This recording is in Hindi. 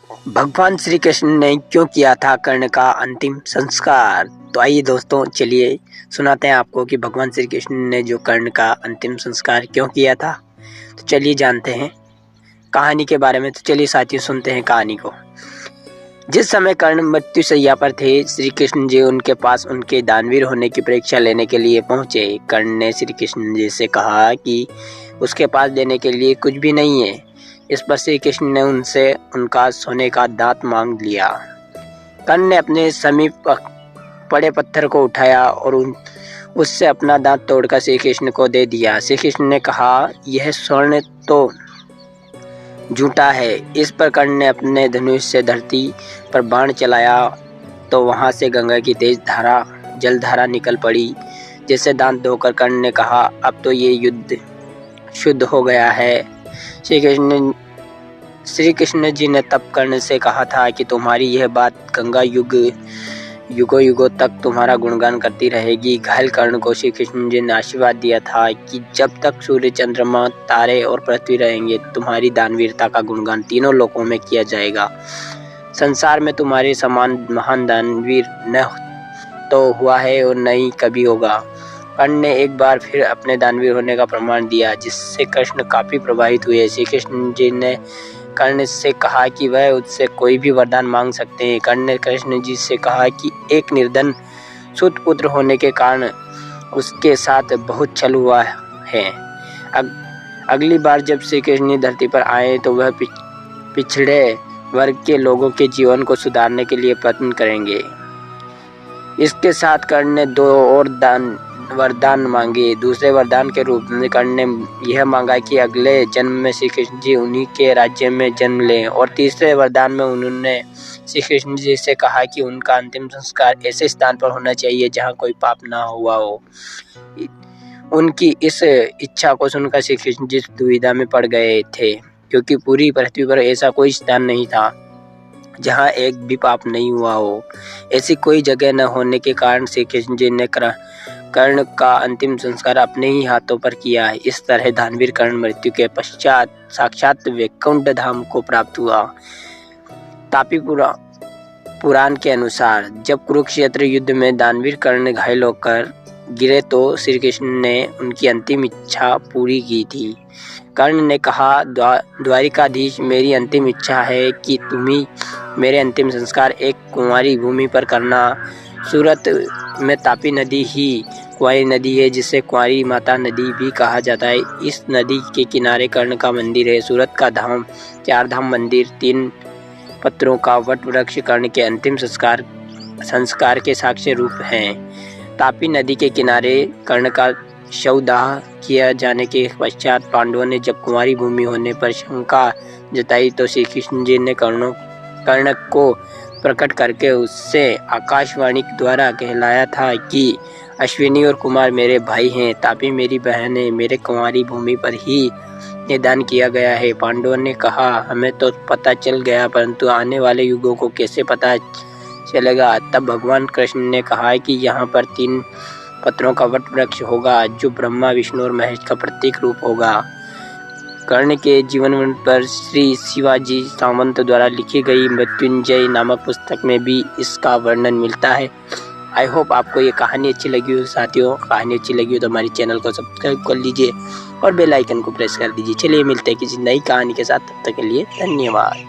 भगवान श्री कृष्ण ने क्यों किया था कर्ण का अंतिम संस्कार। तो आइए दोस्तों, चलिए सुनाते हैं आपको कि भगवान श्री कृष्ण ने जो कर्ण का अंतिम संस्कार क्यों किया था। तो चलिए जानते हैं कहानी के बारे में। तो चलिए साथियों, सुनते हैं कहानी को। जिस समय कर्ण मृत्यु शैया पर थे, श्री कृष्ण जी उनके पास उनके दानवीर होने की परीक्षा लेने के लिए पहुंचे। कर्ण ने श्री कृष्ण जी से कहा कि उसके पास देने के लिए कुछ भी नहीं है। इस पर श्री कृष्ण ने उनसे उनका सोने का दांत मांग लिया। कर्ण ने अपने समीप पड़े पत्थर को उठाया और उससे अपना दांत तोड़कर श्री कृष्ण को दे दिया। श्री कृष्ण ने कहा, यह स्वर्ण तो झूठा है। इस पर कर्ण ने अपने धनुष से धरती पर बाण चलाया तो वहां से गंगा की तेज जलधारा निकल पड़ी। जिससे दांत धोकर कर्ण ने कहा, अब तो ये युद्ध शुद्ध हो गया है। श्री कृष्ण जी ने तब कर्ण से कहा था कि तुम्हारी यह बात गंगा युगों युगों तक तुम्हारा गुणगान करती रहेगी। घायल कर्ण को श्री कृष्ण जी ने आशीर्वाद दिया था कि जब तक सूर्य, चंद्रमा, तारे और पृथ्वी रहेंगे, तुम्हारी दानवीरता का गुणगान तीनों लोकों में किया जाएगा। संसार में तुम्हारे समान महान दानवीर न तो हुआ है और न ही कभी होगा। कर्ण ने एक बार फिर अपने दानवीर होने का प्रमाण दिया, जिससे कृष्ण काफी प्रभावित हुए। श्री कृष्ण जी ने कर्ण से कहा कि वह उससे कोई भी वरदान मांग सकते हैं। कर्ण ने कृष्ण जी से कहा कि एक निर्धन सूत पुत्र होने के कारण उसके साथ बहुत छल हुआ है। अगली बार जब श्री कृष्ण धरती पर आए तो वह पिछड़े वर्ग के लोगों के जीवन को सुधारने के लिए प्रयत्न करेंगे। इसके साथ कर्ण ने दो और वरदान मांगे। दूसरे वरदान के रूप में कर्ण ने यह मांगा कि अगले जन्म में श्री कृष्ण जी उन्हीं के राज्य में जन्म लें। और तीसरे वरदान में उन्होंने श्री कृष्ण जी से कहा कि उनका अंतिम संस्कार ऐसे स्थान पर होना चाहिए जहां कोई पाप ना हुआ हो। उनकी इस इच्छा को सुनकर श्री कृष्ण जी दुविधा में पड़ गए थे, क्योंकि पूरी पृथ्वी पर ऐसा कोई स्थान नहीं था जहां एक भी पाप नहीं हुआ हो। ऐसी कोई जगह न होने के कारण श्री कृष्ण जी ने कर्ण का अंतिम संस्कार अपने ही हाथों पर किया है। इस तरह दानवीर कर्ण मृत्यु के पश्चात साक्षात वैकुंठ धाम को प्राप्त हुआ। तापी पुराण के अनुसार जब कुरुक्षेत्र युद्ध में दानवीर कर्ण घायल होकर गिरे तो श्री कृष्ण ने उनकी अंतिम इच्छा पूरी की थी। कर्ण ने कहा, द्वारिकाधीश, मेरी अंतिम इच्छा है कि तुम्ही मेरे अंतिम संस्कार एक कुंवारी भूमि पर करना। सूरत में तापी नदी ही कुंवारी नदी है, जिसे कुंवारी माता नदी भी कहा जाता है। इस नदी के किनारे कर्ण का मंदिर है। सूरत का धाम, 4 धाम मंदिर, 3 पत्रों का वट वृक्ष कर्ण के अंतिम संस्कार के साक्ष्य रूप हैं। तापी नदी के किनारे कर्ण का शवदाह किया जाने के पश्चात पांडवों ने जब कुंवारी भूमि होने पर शंका जताई तो श्री कृष्ण जी ने कर्ण को प्रकट करके उससे आकाशवाणी द्वारा कहलाया था कि अश्विनी और कुमार मेरे भाई हैं, तापी मेरी बहन है, मेरे कुंवारी भूमि पर ही निदान किया गया है। पांडवों ने कहा, हमें तो पता चल गया, परंतु आने वाले युगों को कैसे पता चलेगा। तब भगवान कृष्ण ने कहा कि यहाँ पर 3 पत्रों का वट वृक्ष होगा, जो ब्रह्मा, विष्णु और महेश का प्रतीक रूप होगा। कर्ण के जीवन पर श्री शिवाजी सावंत द्वारा लिखी गई मृत्युंजय नामक पुस्तक में भी इसका वर्णन मिलता है। आई होप आपको ये कहानी अच्छी लगी हो साथियों। कहानी अच्छी लगी हो तो हमारे चैनल को सब्सक्राइब कर लीजिए और बेल आइकन को प्रेस कर दीजिए। चलिए मिलते हैं किसी नई कहानी के साथ, तब तक के लिए धन्यवाद।